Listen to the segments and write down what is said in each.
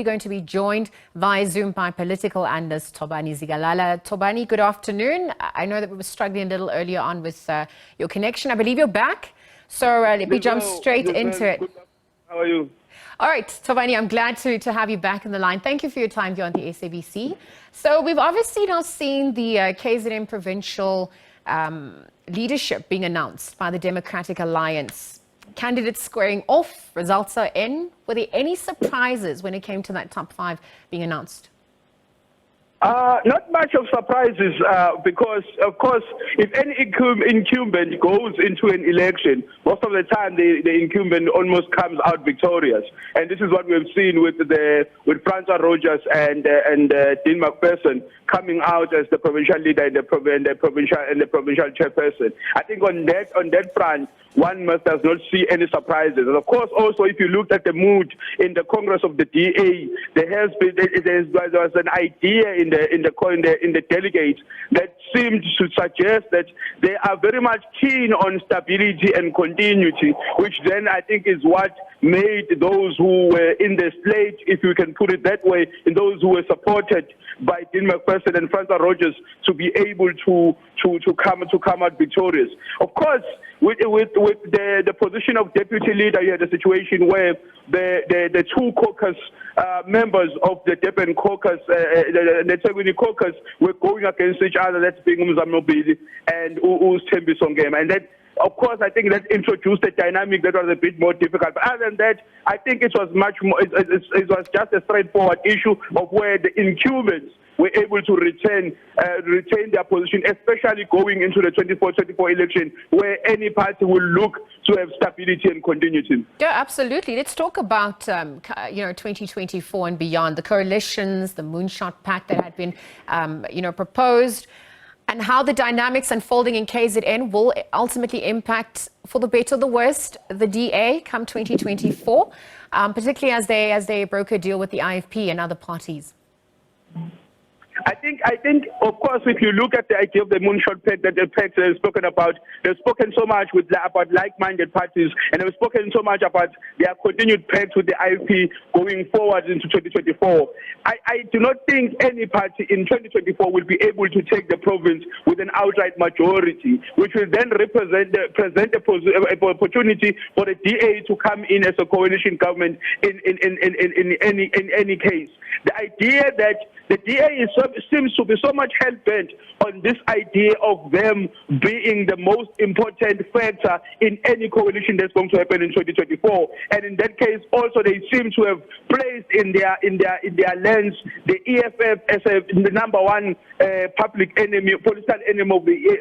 we're going to be joined via Zoom by political analyst Thobani Zikalala. Thobani, good afternoon. I know that we were struggling a little earlier on with your connection. I believe you're back. So let me jump straight into it. How are you? All right, Thobani, I'm glad to have you back in the line. Thank you for your time here on the SABC. So we've obviously now seen the KZN provincial leadership being announced by the Democratic Alliance. Candidates squaring off, results are in. Were there any surprises when it came to that top 5 being announced? Not much of surprises because, of course, if any incumbent goes into an election, most of the time the incumbent almost comes out victorious. And this is what we've seen with Francois Rodgers and Dean Macpherson coming out as the provincial leader and the provincial chairperson. I think on that front, one does not see any surprises. And of course, also, if you looked at the mood in the Congress of the DA, there was an idea in the delegates that seemed to suggest that they are very much keen on stability and continuity, which then I think is what made those who were in the slate, if you can put it that way, and those who were supported by Dean Macpherson and Francois Rodgers to be able to come out victorious. Of course, with the position of deputy leader, you had a situation where the two caucus members of the Durban caucus, the Thobani caucus, were going against each other. That's being Mzamo Billy and Sthembiso Ngema, and that, of course, I think that introduced a dynamic that was a bit more difficult. But other than that, I think it was much more. It was just a straightforward issue of where the incumbents were able to retain their position, especially going into the 24 election, where any party will look to have stability and continuity. Yeah, absolutely. Let's talk about 2024 and beyond. The coalitions, the Moonshot Pact that had been proposed, and how the dynamics unfolding in KZN will ultimately impact, for the better or the worst, the DA come 2024, particularly as they broker a deal with the IFP and other parties. I think, of course, if you look at the idea of the Moonshot Pact that the Pact has spoken about, they've spoken so much about like-minded parties, and they've spoken so much about their continued pact with the IFP going forward into 2024. I do not think any party in 2024 will be able to take the province with an outright majority, which will then present an opportunity for the DA to come in as a coalition government in any case. The idea that the DA seems to be so much hell-bent on this idea of them being the most important factor in any coalition that's going to happen in 2024. And in that case, also they seem to have placed in their lens the EFF as the number one public enemy, political enemy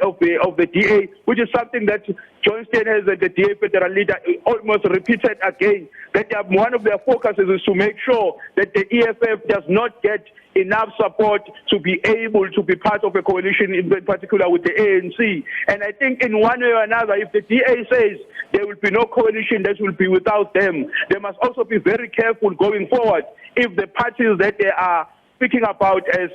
of the DA, which is something that Johnston has, the DA federal leader, almost repeated again. That one of their focuses is to make sure that the EFF does not get enough support to be able to be part of a coalition, in particular with the ANC. And I think in one way or another, if the DA says there will be no coalition that will be without them, they must also be very careful going forward if the parties that they are speaking about as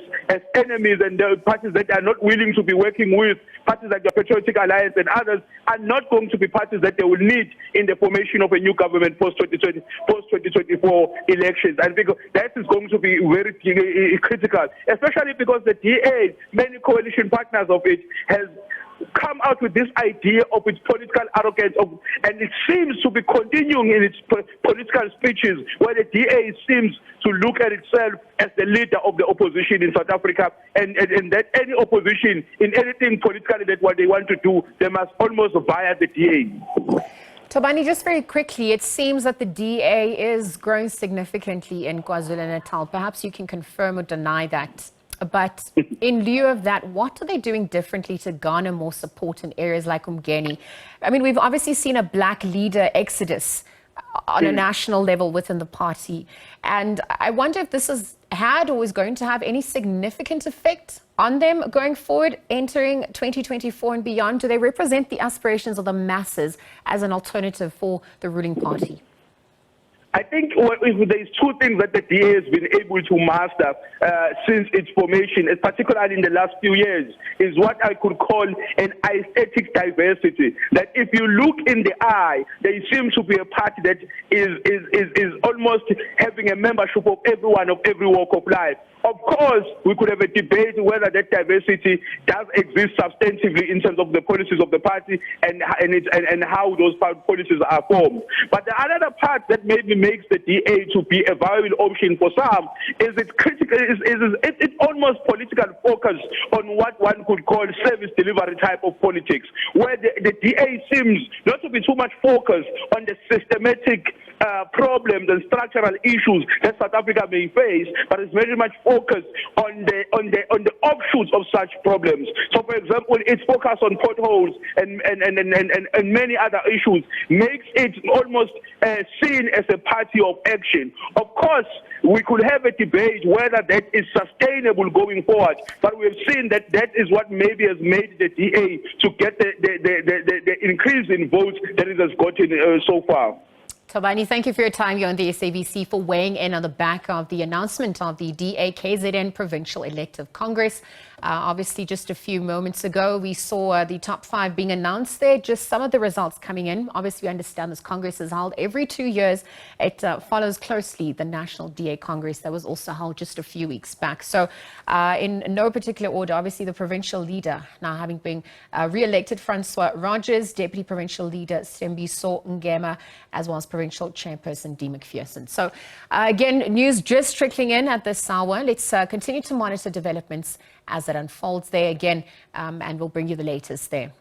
enemies and the parties that are not willing to be working with, parties like the Patriotic Alliance and others, are not going to be parties that they will need in the formation of a new government post-2024 elections. And because that is going to be very critical, especially because the DA, many coalition partners of it, has come out with this idea of its political arrogance, and it seems to be continuing in its political speeches, where the DA seems to look at itself as the leader of the opposition in South Africa, and that any opposition in anything politically that what they want to do, they must almost via the DA. Thobani, just very quickly, it seems that the DA is growing significantly in KwaZulu-Natal. Perhaps you can confirm or deny that. But in lieu of that, what are they doing differently to garner more support in areas like Umgeni? I mean, we've obviously seen a black leader exodus on a national level within the party. And I wonder if this has had or is going to have any significant effect on them going forward, entering 2024 and beyond. Do they represent the aspirations of the masses as an alternative for the ruling party? I think if there's two things that the DA has been able to master since its formation, particularly in the last few years, is what I could call an aesthetic diversity. That if you look in the eye, there seems to be a party that is almost having a membership of everyone of every walk of life. Of course, we could have a debate whether that diversity does exist substantively in terms of the policies of the party and how those policies are formed. But the other part that maybe makes the DA to be a viable option for some is its critical, it's almost political focus on what one could call service delivery type of politics, where the DA seems not to be too much focused on the systematic problems and structural issues that South Africa may face, but it's very much focused on the offshoots of such problems. So, for example, its focus on potholes and many other issues makes it almost seen as a party of action. Of course, we could have a debate whether that is sustainable going forward, but we've seen that that is what maybe has made the DA to get the increase in votes that it has gotten so far. Thobani, thank you for your time here on the SABC for weighing in on the back of the announcement of the DA KZN Provincial Elective Congress. Obviously, just a few moments ago, we saw the top 5 being announced there, just some of the results coming in. Obviously, we understand this Congress is held every 2 years. It follows closely the National DA Congress that was also held just a few weeks back. So in no particular order, obviously the provincial leader now having been re-elected, Francois Rodgers, Deputy Provincial Leader Sthembiso Ngema, as well as Provincial Chairperson Macpherson. So again, news just trickling in at this hour. Let's continue to monitor developments as it unfolds there again, and we'll bring you the latest there.